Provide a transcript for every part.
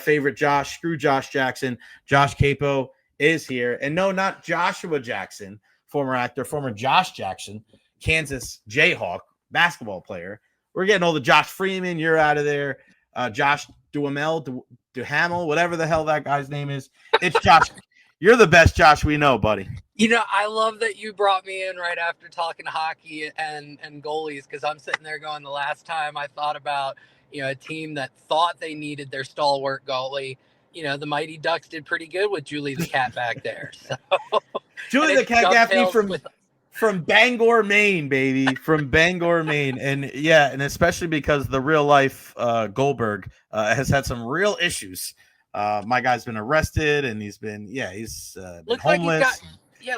favorite Josh, screw Josh Jackson. Josh Queipo is here. And no, not Joshua Jackson, former actor, former Josh Jackson, Kansas Jayhawk basketball player. We're getting all the Josh Freeman. You're out of there. Josh Duhamel, whatever the hell that guy's name is. It's Josh. You're the best Josh we know, buddy. I love that you brought me in right after talking hockey and goalies, because I'm sitting there going, the last time I thought about, a team that thought they needed their stalwart goalie, the Mighty Ducks did pretty good with Julie the Cat back there. So Julie the Cat Gaffney from Bangor, Maine, baby, from Bangor, Maine. And especially because the real life Goldberg has had some real issues. My guy's been arrested and he's been homeless.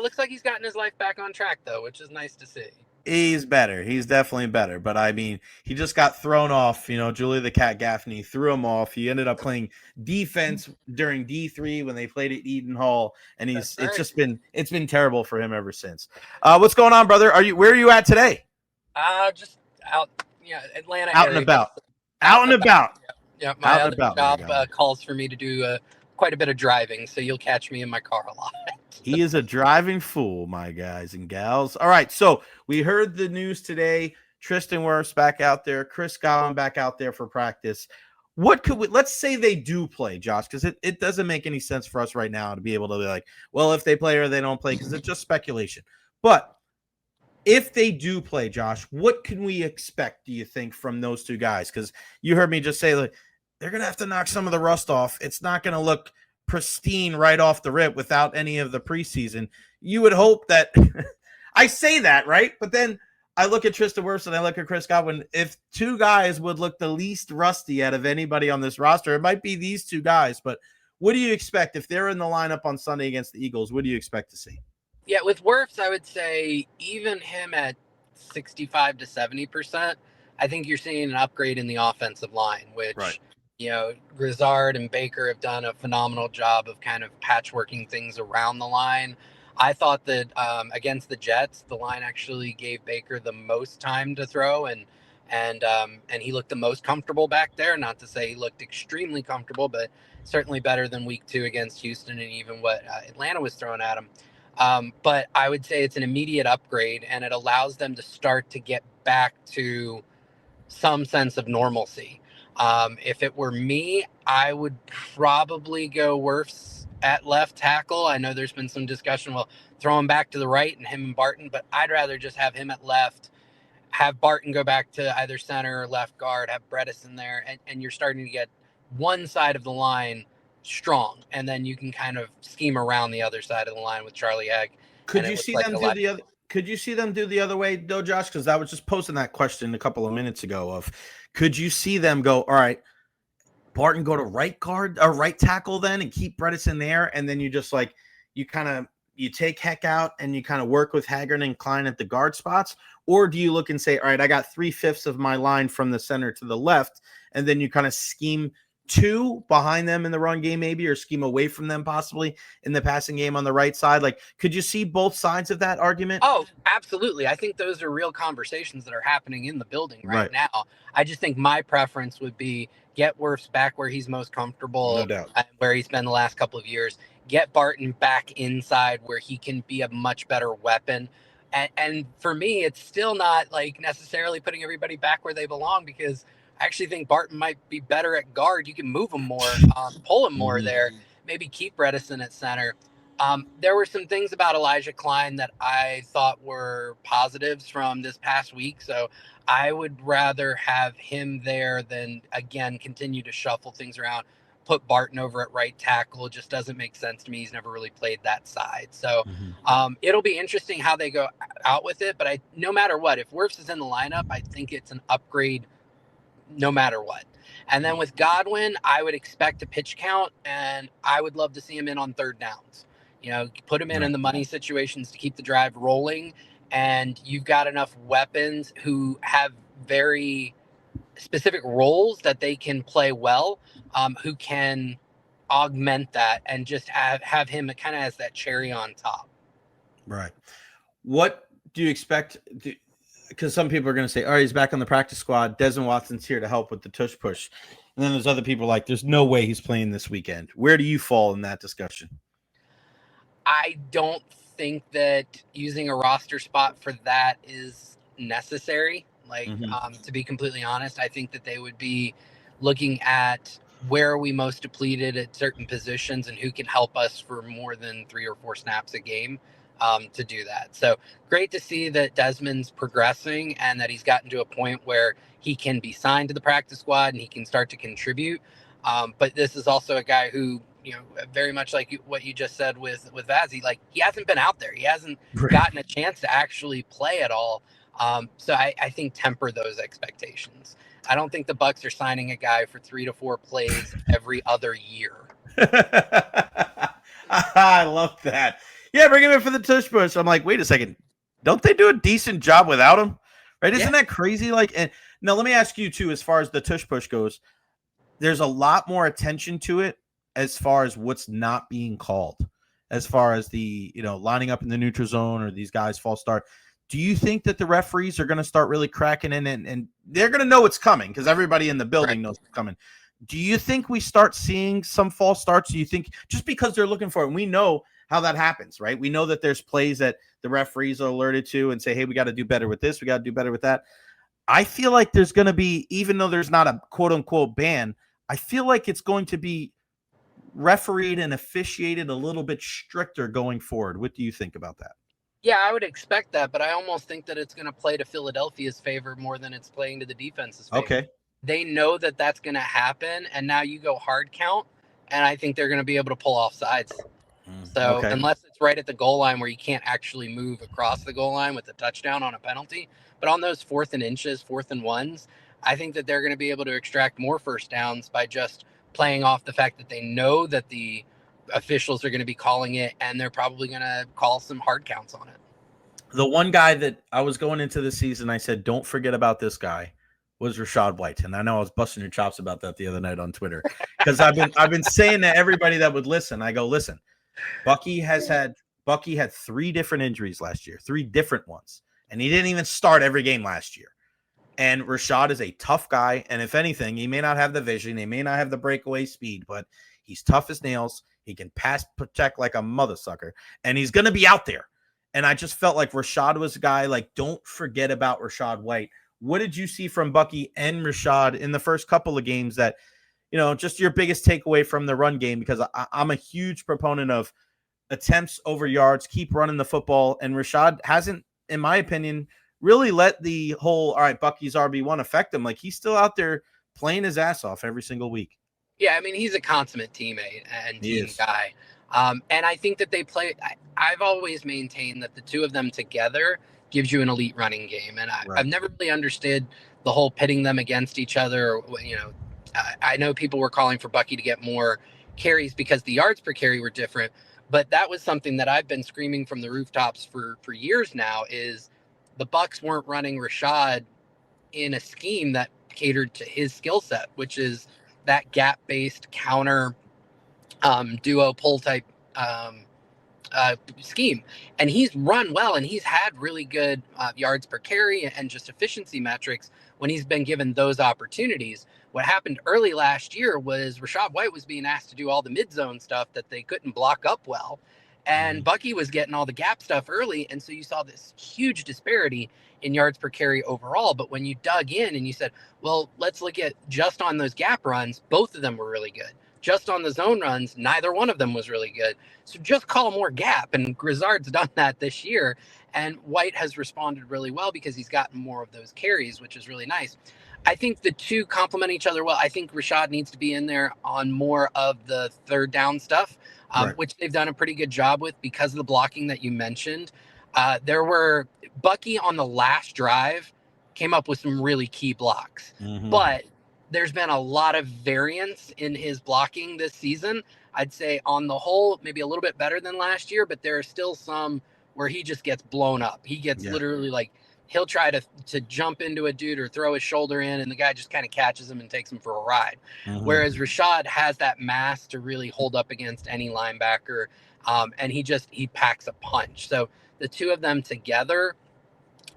Looks like he's gotten his life back on track, though, which is nice to see. He's better. He's definitely better. But, I mean, he just got thrown off. Julie the Cat Gaffney threw him off. He ended up playing defense during D3 when they played at Eden Hall. And it's been terrible for him ever since. What's going on, brother? Where are you at today? Just out, Atlanta Out area. And about. Out and about. Yeah, my other job calls for me to do quite a bit of driving, so you'll catch me in my car a lot. He is a driving fool, my guys and gals. All right, so we heard the news today. Tristan Wirfs back out there. Chris Godwin back out there for practice. Let's say they do play, Josh, because it doesn't make any sense for us right now to be able to be like, well, if they play or they don't play, because it's just speculation. But if they do play, Josh, what can we expect, do you think, from those two guys? Because you heard me just say, like, they're going to have to knock some of the rust off. It's not going to look pristine right off the rip without any of the preseason. You would hope that I say that, right? But then I look at Tristan Wirfs and I look at Chris Godwin. If two guys would look the least rusty out of anybody on this roster, it might be these two guys. But what do you expect if they're in the lineup on Sunday against the Eagles? What do you expect to see? Yeah, with Wirfs, I would say even him at 65 to 70%, I think you're seeing an upgrade in the offensive line, which right. Grizzard and Baker have done a phenomenal job of kind of patchworking things around the line. I thought that against the Jets, the line actually gave Baker the most time to throw, and he looked the most comfortable back there. Not to say he looked extremely comfortable, but certainly better than week 2 against Houston and even what Atlanta was throwing at him. But I would say it's an immediate upgrade, and it allows them to start to get back to some sense of normalcy. If it were me, I would probably go Wirfs at left tackle. I know there's been some discussion, well, throw him back to the right and him and Barton, but I'd rather just have him at left, have Barton go back to either center or left guard, have Bredesen there, and you're starting to get one side of the line strong, and then you can kind of scheme around the other side of the line with Charlie Egg. Could you see them do the other? Could you see them do the other way, though, Josh? Because I was just posting that question a couple of minutes ago of, could you see them go, all right, Barton go to right guard or right tackle then and keep Bredesen there, and then you just you take Heck out and you kind of work with Haggard and Klein at the guard spots? Or do you look and say, all right, I got 3/5 of my line from the center to the left, and then you kind of scheme 2 behind them in the run game maybe, or scheme away from them possibly in the passing game on the right side? Like, could you see both sides of that argument? Oh, absolutely. I think those are real conversations that are happening in the building right now. I just think my preference would be get Wirfs back where he's most comfortable, no doubt, where he's been the last couple of years. Get Barton back inside where he can be a much better weapon. And for me, it's still not like necessarily putting everybody back where they belong, because I actually think Barton might be better at guard. You can move him more, pull him more there, maybe keep Bredesen at center. There were some things about Elijah Klein that I thought were positives from this past week. So I would rather have him there than, again, continue to shuffle things around. Put Barton over at right tackle. It just doesn't make sense to me. He's never really played that side. So it'll be interesting how they go out with it. But no matter what, if Wirfs is in the lineup, I think it's an upgrade no matter what. And then with Godwin, I would expect a pitch count, and I would love to see him in on third downs. Put him in the money situations to keep the drive rolling, and you've got enough weapons who have very specific roles that they can play well, who can augment that and just have him kind of as that cherry on top. Right. What do you expect? Because some people are going to say, all right, he's back on the practice squad. Desmond Watson's here to help with the tush push. And then there's other people like, there's no way he's playing this weekend. Where do you fall in that discussion? I don't think that using a roster spot for that is necessary. To be completely honest, I think that they would be looking at where are we most depleted at certain positions and who can help us for more than 3 or 4 snaps a game to do that. So great to see that Desmond's progressing and that he's gotten to a point where he can be signed to the practice squad and he can start to contribute. But this is also a guy who, very much like what you just said with Vazzy, like he hasn't been out there. He hasn't gotten a chance to actually play at all. So I think temper those expectations. I don't think the Bucs are signing a guy for 3 to 4 plays every other year. I love that. Yeah, bring him in for the tush push. I'm like, wait a second. Don't they do a decent job without him? Right? Isn't that crazy? Like, and now let me ask you too, as far as the tush push goes, there's a lot more attention to it as far as what's not being called, as far as the, lining up in the neutral zone or these guys false start. Do you think that the referees are going to start really cracking in and they're going to know it's coming because everybody in the building knows it's coming? Do you think we start seeing some false starts? Do you think just because they're looking for it, and we know how that happens, right? We know that there's plays that the referees are alerted to and say, hey, we got to do better with this. We got to do better with that. I feel like there's going to be, even though there's not a quote unquote ban, I feel like it's going to be refereed and officiated a little bit stricter going forward. What do you think about that? Yeah, I would expect that, but I almost think that it's going to play to Philadelphia's favor more than it's playing to the defense's favor. Okay. They know that that's going to happen, and now you go hard count, and I think they're going to be able to pull off sides. So unless it's right at the goal line where you can't actually move across the goal line with a touchdown on a penalty, but on those 4th and inches, 4th and 1s, I think that they're going to be able to extract more first downs by just playing off the fact that they know that the officials are going to be calling it, and they're probably going to call some hard counts on it. The one guy that I was going into the season, I said, don't forget about this guy, was Rachaad White. And I know I was busting your chops about that the other night on Twitter because I've been saying to everybody that would listen, I go, listen, Bucky had 3 different injuries last year, 3 different ones. And he didn't even start every game last year. And Rachaad is a tough guy. And if anything, he may not have the vision. He may not have the breakaway speed, but he's tough as nails. He can pass protect like a mother sucker. And he's going to be out there. And I just felt like Rachaad was a guy, like, don't forget about Rachaad White. What did you see from Bucky and Rachaad in the first couple of games that, just your biggest takeaway from the run game? Because I'm a huge proponent of attempts over yards, keep running the football. And Rachaad hasn't, in my opinion, really let the whole, all right, Bucky's RB1 affect him. Like, he's still out there playing his ass off every single week. Yeah, I mean, he's a consummate teammate and team guy. And I think that they play. I've always maintained that the two of them together gives you an elite running game. And I've never really understood the whole pitting them against each other. I know people were calling for Bucky to get more carries because the yards per carry were different. But that was something that I've been screaming from the rooftops for years now is the Bucs weren't running Rachaad in a scheme that catered to his skill set, which is that gap-based counter duo pull type scheme. And he's run well, and he's had really good yards per carry and just efficiency metrics when he's been given those opportunities. What happened early last year was Rachaad White was being asked to do all the mid-zone stuff that they couldn't block up well. And Bucky was getting all the gap stuff early. And so you saw this huge disparity in yards per carry overall. But when you dug in and you said, well, let's look at just on those gap runs, both of them were really good. Just on the zone runs, neither one of them was really good. So just call more gap. And Grizzard's done that this year. And White has responded really well because he's gotten more of those carries, which is really nice. I think the two complement each other well. I think Rachaad needs to be in there on more of the third down stuff, which they've done a pretty good job with because of the blocking that you mentioned. There were Bucky on the last drive came up with some really key blocks, but there's been a lot of variance in his blocking this season. I'd say on the whole, maybe a little bit better than last year, but there are still some where he just gets blown up. He gets literally like, he'll try to jump into a dude or throw his shoulder in, and the guy just kind of catches him and takes him for a ride. Whereas Rachaad has that mass to really hold up against any linebacker, and he packs a punch. So the two of them together,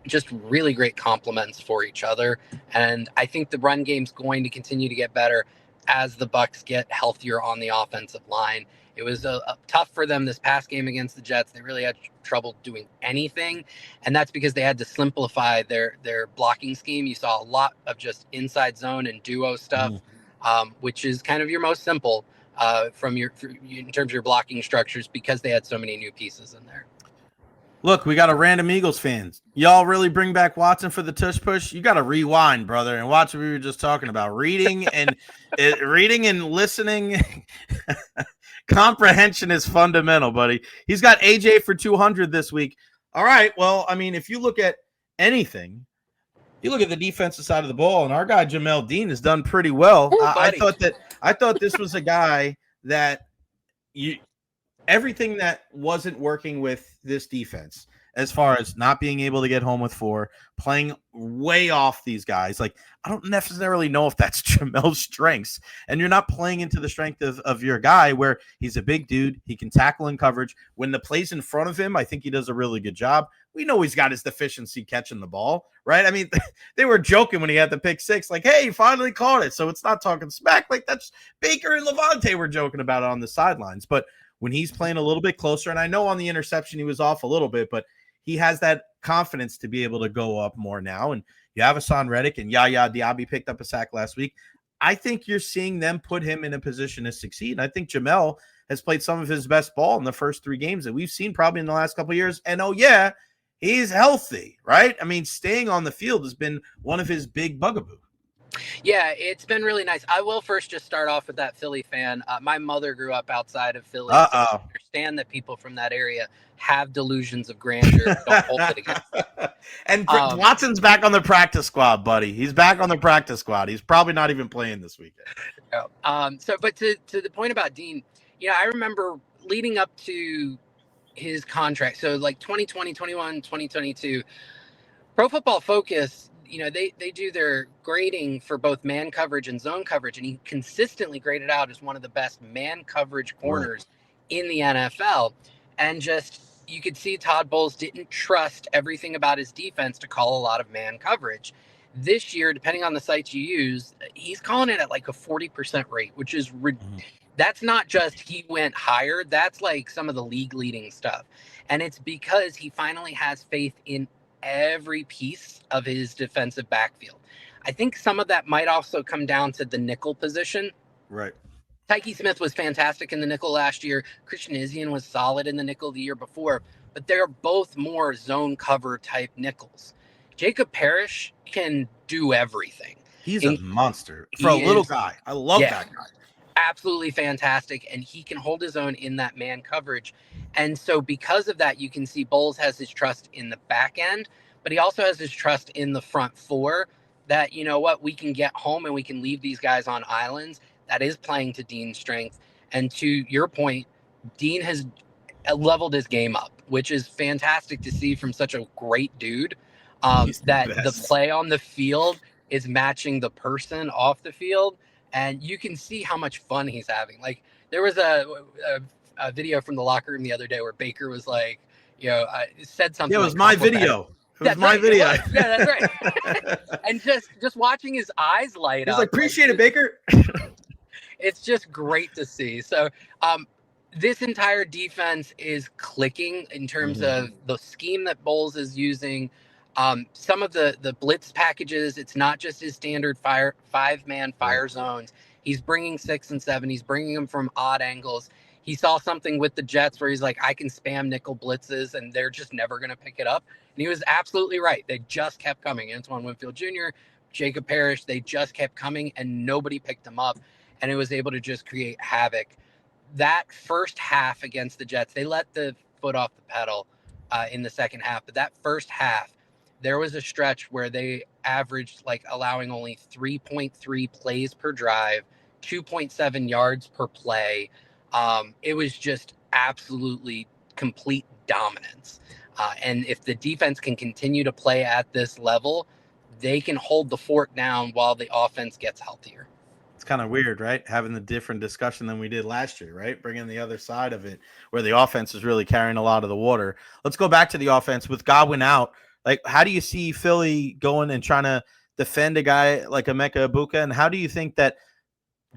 just really great compliments for each other. And I think the run game's going to continue to get better. as the Bucs get healthier on the offensive line. It was tough for them this past game against the Jets. They really had trouble doing anything, and that's because they had to simplify their blocking scheme. You saw a lot of just inside zone and duo stuff, which is kind of your most simple in terms of your blocking structures, because they had so many new pieces in there. Look, we got a random Eagles fans. Y'all really bring back Watson for the tush push? You got to rewind, brother, and watch what we were just talking about. Reading and listening. Comprehension is fundamental, buddy. He's got AJ for 200 this week. All right. Well, I mean, if you look at anything, you look at the defensive side of the ball, and our guy Jamel Dean has done pretty well. Ooh, I thought this was a guy that everything that wasn't working with this defense, as far as not being able to get home with 4, playing way off these guys. Like, I don't necessarily know if that's Jamel's strengths. And you're not playing into the strength of your guy, where he's a big dude. He can tackle in coverage. When the play's in front of him, I think he does a really good job. We know he's got his deficiency catching the ball, right? I mean, they were joking when he had the pick 6, like, hey, he finally caught it. So it's not talking smack. Like, that's Baker and Levante were joking about it on the sidelines. But when he's playing a little bit closer, and I know on the interception he was off a little bit, but he has that confidence to be able to go up more now. And you have Hassan Reddick, and Yaya Diaby picked up a sack last week. I think you're seeing them put him in a position to succeed. And I think Jamel has played some of his best ball in the first 3 games that we've seen probably in the last couple of years. And he's healthy, right? I mean, staying on the field has been one of his big bugaboo. Yeah, it's been really nice. I will first just start off with that Philly fan. My mother grew up outside of Philly. So I understand that people from that area have delusions of grandeur. Don't hold it against them. And Watson's back on the practice squad, buddy. He's back on the practice squad. He's probably not even playing this weekend. But to the point about Dean, I remember leading up to his contract. So like 2020, 21, 2022, Pro Football Focus, they do their grading for both man coverage and zone coverage, and he consistently graded out as one of the best man coverage corners in the NFL. And just, you could see Todd Bowles didn't trust everything about his defense to call a lot of man coverage. This year, depending on the sites you use, he's calling it at like a 40% rate, which is that's not just he went higher. That's like some of the league leading stuff. And it's because he finally has faith in every piece of his defensive backfield. I think some of that might also come down to the nickel position. Right. Tyke Smith was fantastic in the nickel last year. Christian Izien was solid in the nickel the year before, but they're both more zone cover type nickels. Jacob Parrish can do everything. He's a monster for a little guy. I love that guy. Absolutely fantastic, and he can hold his own in that man coverage. And so because of that, you can see Bowles has his trust in the back end, but he also has his trust in the front 4 that, we can get home and we can leave these guys on islands. That is playing to Dean's strength. And to your point, Dean has leveled his game up, which is fantastic to see from such a great dude. That the play on the field is matching the person off the field. And you can see how much fun he's having. Like, there was a video from the locker room the other day where Baker was like, said something. Yeah, it was my video. It was my video. Yeah, that's right. And just watching his eyes light up. He's like, appreciate it, Baker. It's just great to see. So this entire defense is clicking in terms of the scheme that Bowles is using. Some of the blitz packages, it's not just his standard 5-man fire zones. He's bringing 6 and 7. He's bringing them from odd angles. He saw something with the Jets where he's like, I can spam nickel blitzes and they're just never going to pick it up. And he was absolutely right. They just kept coming. Antoine Winfield Jr., Jacob Parrish, they just kept coming and nobody picked them up. And it was able to just create havoc. That first half against the Jets, they let the foot off the pedal in the second half. But that first half, there was a stretch where they averaged like allowing only 3.3 plays per drive, 2.7 yards per play. It was just absolutely complete dominance. And if the defense can continue to play at this level, they can hold the fort down while the offense gets healthier. It's kind of weird, right? Having the different discussion than we did last year, right? Bringing the other side of it where the offense is really carrying a lot of the water. Let's go back to the offense with Godwin out. Like, how do you see Philly going and trying to defend a guy like Emeka Egbuka? And how do you think that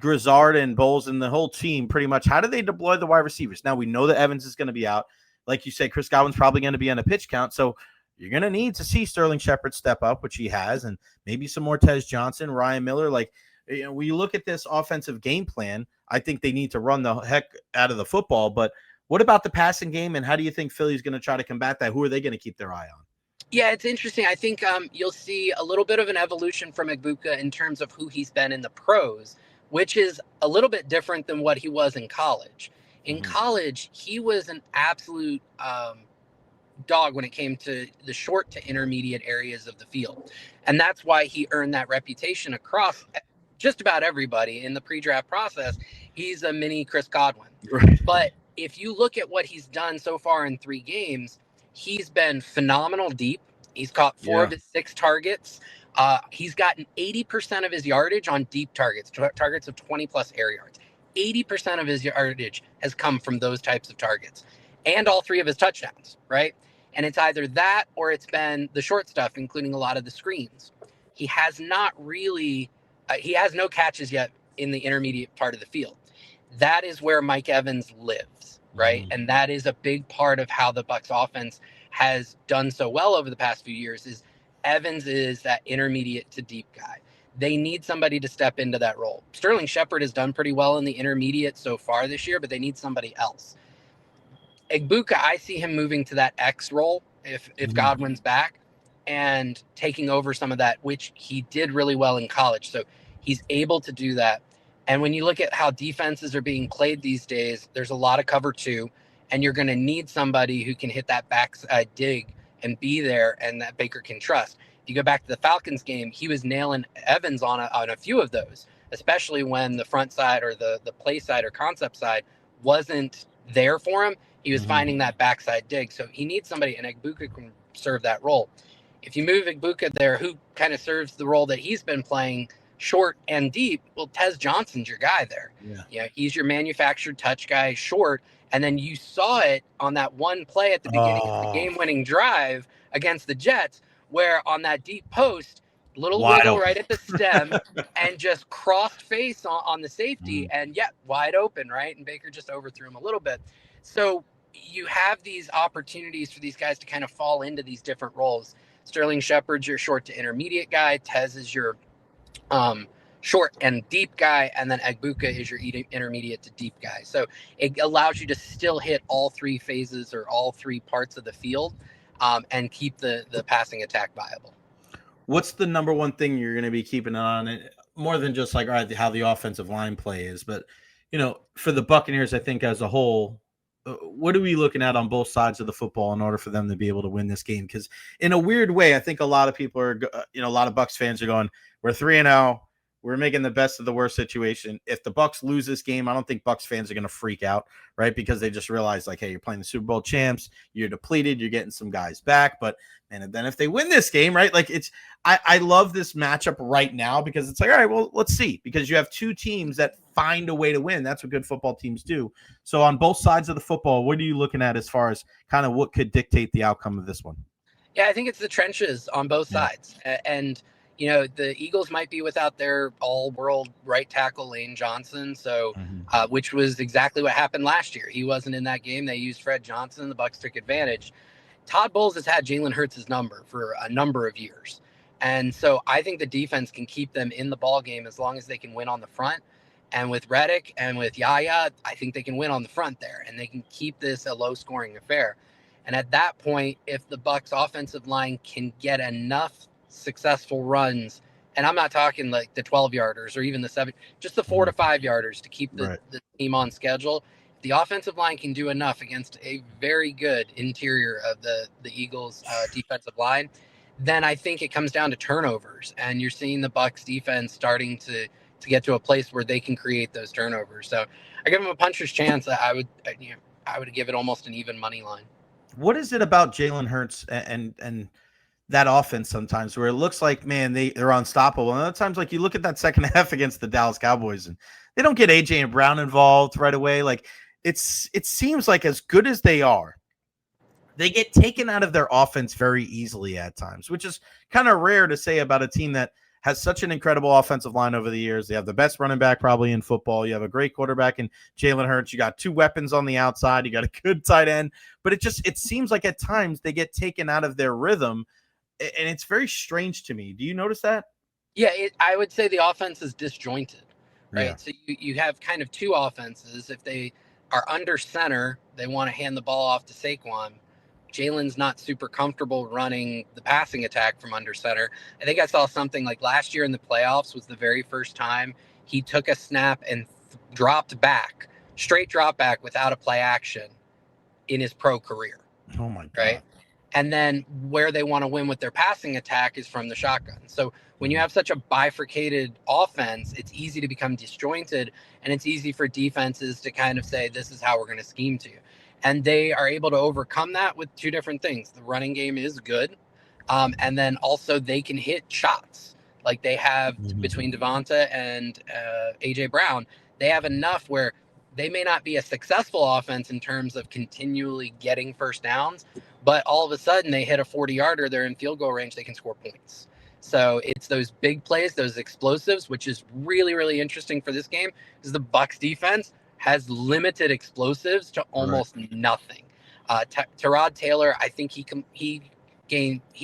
Grizzard and Bowles and the whole team pretty much, how do they deploy the wide receivers? Now we know that Evans is going to be out. Like you say, Chris Godwin's probably going to be on a pitch count. So you're going to need to see Sterling Shepard step up, which he has, and maybe some more Tez Johnson, Ryan Miller. Like, you know, when you look at this offensive game plan, I think they need to run the heck out of the football. But what about the passing game, and how do you think Philly's going to try to combat that? Who are they going to keep their eye on? Yeah, it's interesting. I think you'll see a little bit of an evolution from Egbuka in terms of who he's been in the pros, which is a little bit different than what he was in college. In college, he was an absolute dog when it came to the short to intermediate areas of the field. And that's why he earned that reputation across just about everybody in the pre-draft process. He's a mini Chris Godwin. Right. But if you look at what he's done so far in 3 games, he's been phenomenal deep. He's caught 4 of his 6 targets. He's gotten 80% of his yardage on deep targets, targets of 20-plus air yards. 80% of his yardage has come from those types of targets. And all 3 of his touchdowns, right? And it's either that or it's been the short stuff, including a lot of the screens. He has not really he has no catches yet in the intermediate part of the field. That is where Mike Evans lives, right? And that is a big part of how the Bucs offense has done so well over the past few years is Evans is that intermediate to deep guy. They need somebody to step into that role. Sterling Shepard has done pretty well in the intermediate so far this year, but they need somebody else. Egbuka, I see him moving to that X role if Godwin's back and taking over some of that, which he did really well in college. So he's able to do that. And when you look at how defenses are being played these days, there's a lot of cover 2, and you're going to need somebody who can hit that backside dig and be there and that Baker can trust. If you go back to the Falcons game, he was nailing Evans on a few of those, especially when the front side or the play side or concept side wasn't there for him. He was finding that backside dig. So he needs somebody, and Egbuka can serve that role. If you move Egbuka there, who kind of serves the role that he's been playing short and deep, well, Tez Johnson's your guy there. Yeah, he's your manufactured touch guy short. And then you saw it on that one play at the beginning of the game-winning drive against the Jets, where on that deep post, little wiggle right at the stem and just crossed face on the safety and wide open, right? And Baker just overthrew him a little bit. So you have these opportunities for these guys to kind of fall into these different roles. Sterling Shepard's your short to intermediate guy. Tez is your short and deep guy, and then Egbuka is your intermediate to deep guy. So it allows you to still hit all 3 phases or all 3 parts of the field and keep the passing attack viable. What's the number one thing you're going to be keeping on it, more than just like, all right, how the offensive line play is, but, you know, for the Buccaneers, I think as a whole, what are we looking at on both sides of the football in order for them to be able to win this game? Because in a weird way, I think a lot of people are, a lot of Bucs fans are going, we're 3-0. We're making the best of the worst situation. If the Bucs lose this game, I don't think Bucs fans are going to freak out, right? Because they just realize, like, hey, you're playing the Super Bowl champs. You're depleted. You're getting some guys back. But, and then if they win this game, right, like I love this matchup right now because it's like, all right, well, let's see. Because you have 2 teams that find a way to win. That's what good football teams do. So on both sides of the football, what are you looking at as far as kind of what could dictate the outcome of this one? Yeah, I think it's the trenches on both sides. And you know, the Eagles might be without their all-world right tackle, Lane Johnson, so which was exactly what happened last year. He wasn't in that game. They used Fred Johnson. The Bucs took advantage. Todd Bowles has had Jalen Hurts' number for a number of years. And so I think the defense can keep them in the ball game as long as they can win on the front. And with Reddick and with Yaya, I think they can win on the front there, and they can keep this a low-scoring affair. And at that point, if the Bucs offensive line can get enough successful runs, and I'm not talking like the 12-yarders or even the 7, just the 4 to 5-yarders to keep the team on schedule. If the offensive line can do enough against a very good interior of the Eagles defensive line, then I think it comes down to turnovers, and you're seeing the Bucs defense starting to get to a place where they can create those turnovers. So I give them a puncher's chance. I would give it almost an even money line. What is it about Jalen Hurts and that offense sometimes where it looks like, man, they're unstoppable? And other times, like, you look at that second half against the Dallas Cowboys and they don't get AJ and Brown involved right away. Like, it seems like as good as they are, they get taken out of their offense very easily at times, which is kind of rare to say about a team that has such an incredible offensive line over the years. They have the best running back probably in football. You have a great quarterback in Jalen Hurts. You got 2 weapons on the outside. You got a good tight end. But it seems like at times they get taken out of their rhythm, and it's very strange to me. Do you notice that? Yeah, I would say the offense is disjointed, right? Yeah. So you have kind of 2 offenses. If they are under center, they want to hand the ball off to Saquon. Jalen's not super comfortable running the passing attack from under center. I think I saw something like last year in the playoffs was the very first time he took a snap and dropped back, straight drop back without a play action in his pro career. Oh my God. Right. And then where they want to win with their passing attack is from the shotgun. So when you have such a bifurcated offense, it's easy to become disjointed, and it's easy for defenses to kind of say, this is how we're going to scheme to you. And they are able to overcome that with 2 different things. The running game is good. And then also they can hit shots like they have between Devonta and AJ Brown. They have enough where they may not be a successful offense in terms of continually getting first downs, but all of a sudden they hit a 40-yarder, they're in field goal range, they can score points. So it's those big plays, those explosives, which is really, really interesting for this game because the Bucs defense has limited explosives to almost nothing. Tyrod Taylor, I think he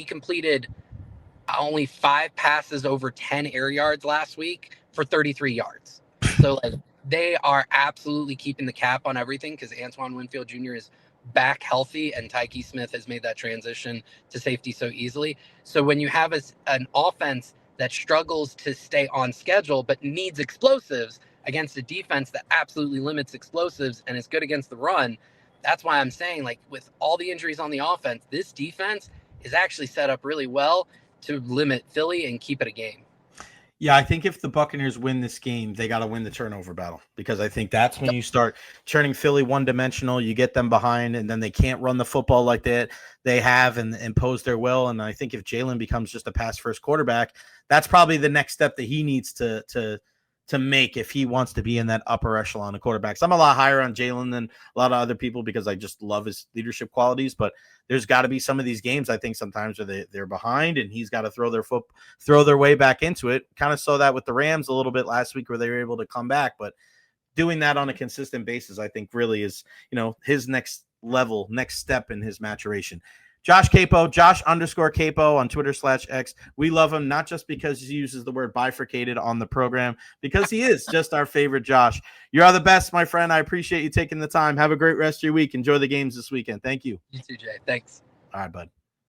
completed only 5 passes over 10 air yards last week for 33 yards. So like they are absolutely keeping the cap on everything because Antoine Winfield Jr. is back healthy, and Tyke Smith has made that transition to safety so easily. So when you have an offense that struggles to stay on schedule but needs explosives against a defense that absolutely limits explosives and is good against the run, that's why I'm saying, like, with all the injuries on the offense, this defense is actually set up really well to limit Philly and keep it a game. Yeah, I think if the Buccaneers win this game, they got to win the turnover battle because I think that's when you start turning Philly one-dimensional. You get them behind, and then they can't run the football like that they have and impose their will. And I think if Jalen becomes just a pass-first quarterback, that's probably the next step that he needs to make if he wants to be in that upper echelon of quarterbacks. I'm a lot higher on Jalen than a lot of other people because I just love his leadership qualities, but there's got to be some of these games, I think, sometimes where they're behind and he's got to throw their way back into it. Kind of saw that with the Rams a little bit last week where they were able to come back, but doing that on a consistent basis, I think really is, his next level, next step in his maturation. Josh Queipo, Josh_Queipo on Twitter/X. We love him, not just because he uses the word bifurcated on the program, because he is just our favorite Josh. You are the best, my friend. I appreciate you taking the time. Have a great rest of your week. Enjoy the games this weekend. Thank you. You too, Jay. Thanks. All right, bud.